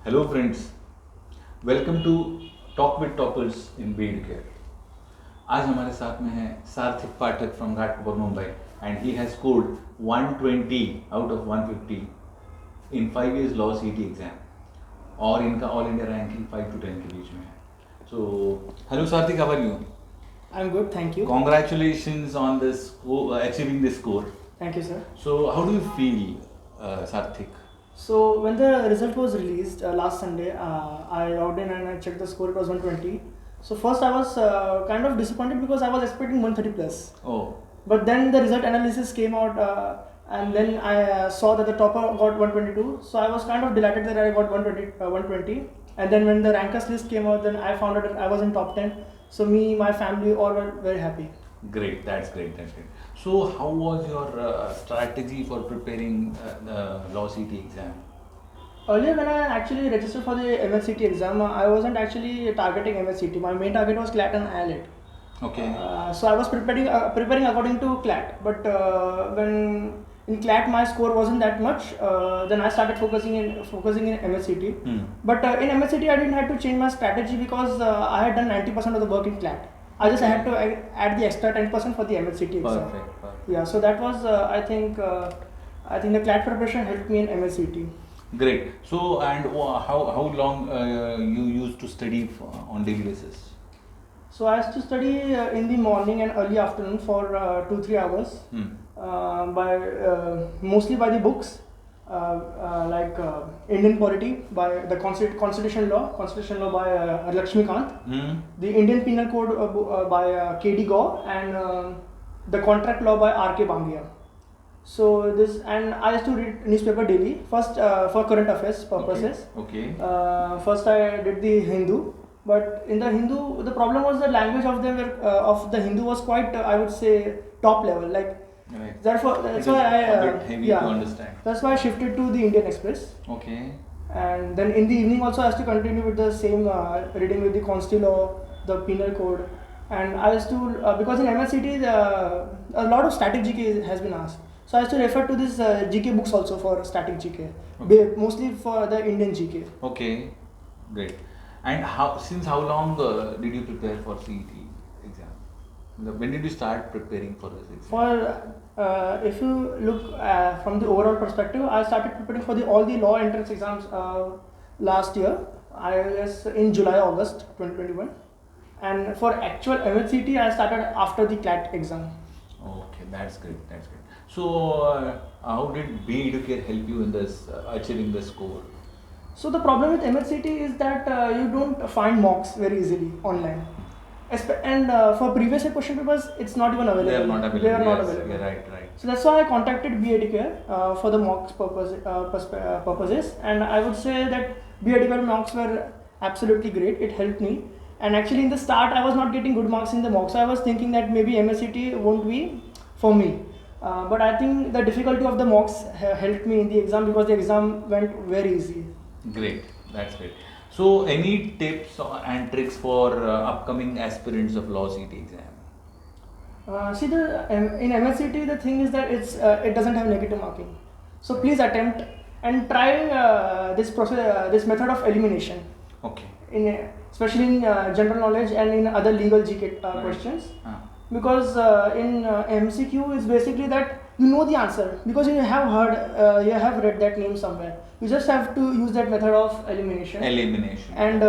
Hello friends, welcome to Talk with Toppers in B EduCARE. आज हमारे साथ में है Sarthik Pathak from Ghatkopar Mumbai and he has scored 120 out of 150 in 5 years law CET exam और इनका all India ranking 5 to 10 के बीच में है. So hello Sarthik, how are you? I'm good, thank you. Congratulations on this achieving this score. Thank you, sir. So how do you feel, Sarthik? So when the result was released last Sunday, I logged in and I checked the score. It was 120. So first I was kind of disappointed because I was expecting 130 plus. Oh. But then the result analysis came out, and then I saw that the topper got 122. So I was kind of delighted that I got 120. And then when the rankers list came out, then I found out that I was in top 10. So me, my family, all were very happy. Great, that's great. So how was your strategy for preparing the law CET exam? Earlier when I actually registered for the mhcet exam, I wasn't actually targeting mhcet. My main target was CLAT and ailet. Okay. So I was preparing according to CLAT, but when in CLAT my score wasn't that much, then I started focusing in mhcet. But in mhcet I didn't have to change my strategy because I had done 90% of the work in CLAT. I just had to add the extra 10% for the mhcet exam. Perfect. Yeah, so that was I think the CLAT preparation helped me in mhcet. Great. So and how long you used to study on daily basis? So I used to study in the morning and early afternoon for 2-3 hours, mostly by the books, like Indian polity by the constitution law by Lakshmikant, the Indian penal code by K.D. Gaur, and the contract law by R.K. Bangia. So this, and I used to read newspaper daily. First for current affairs purposes. Okay. First I did the Hindu, but in the Hindu the problem was the language of the Hindu was quite I would say top level. Like Right. therefore that's why I a bit heavy to understand. That's why I shifted to the Indian Express. Okay. And then in the evening also I used to continue with the same reading with the constitutional law, the penal code, and I used to because in MSCT a lot of static GK has been asked. So I used to refer to this GK books also for static GK, mostly for the Indian GK. Okay, great. And since how long did you prepare for CET exam? When did you start preparing for this exam? For if you look from the overall perspective, I started preparing for all the law entrance exams last year. I guess in July, August 2021. And for actual MHCT, I started after the CLAT exam. Okay, that's great. So, how did B EduCARE help you in this achieving the score? So the problem with MHCT is that you don't find mocks very easily online. And for previous year question papers, it's not even available. They are not available. Yeah, right. So that's why I contacted B EduCARE for the mocks purposes, and I would say that B EduCARE mocks were absolutely great. It helped me. And actually in the start, I was not getting good marks in the mocks. So I was thinking that maybe MHCT won't be for me. But I think the difficulty of the mocks helped me in the exam because the exam went very easy. Great, that's great. So, any tips and tricks for upcoming aspirants of law CET exam? See, in MSCT the thing is that it doesn't have negative marking. So please attempt and try this process, this method of elimination. Okay. Especially in general knowledge and in other legal GK questions. Because in MCQ is basically that you know the answer because you have read that name somewhere. You just have to use that method of elimination. And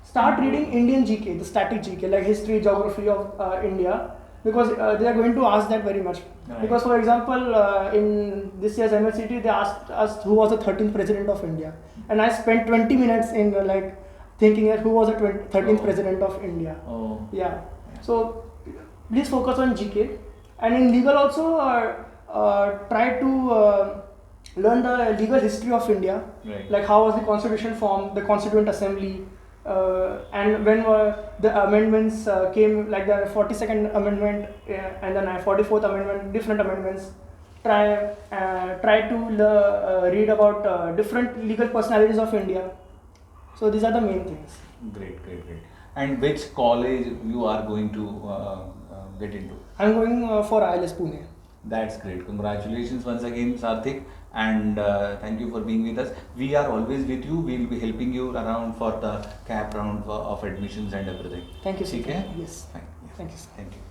start reading Indian GK, the static GK, like history, geography of India, because they are going to ask that very much. Right. Because for example, in this year's MSCT, they asked us who was the 13th president of India, and I spent 20 minutes in thinking that who was the 13th president of India. Oh. Yeah. So please focus on GK, and in legal also try to learn the legal history of India, right. Like how was the constitution formed, the Constituent Assembly, and when the amendments came, like the 42nd amendment and the 44th amendment, different amendments. Try to read about different legal personalities of India. So these are the main things. Great. And which college you are going to get into? I'm going for ILS Pune. That's great. Congratulations once again, Sarthik. and thank you for being with us. We are always with you. We will be helping you around for the CAP round of admissions and everything. Thank you, sir. ठीक है? Yes. Fine. Yeah. Thank you, sir. Thank you.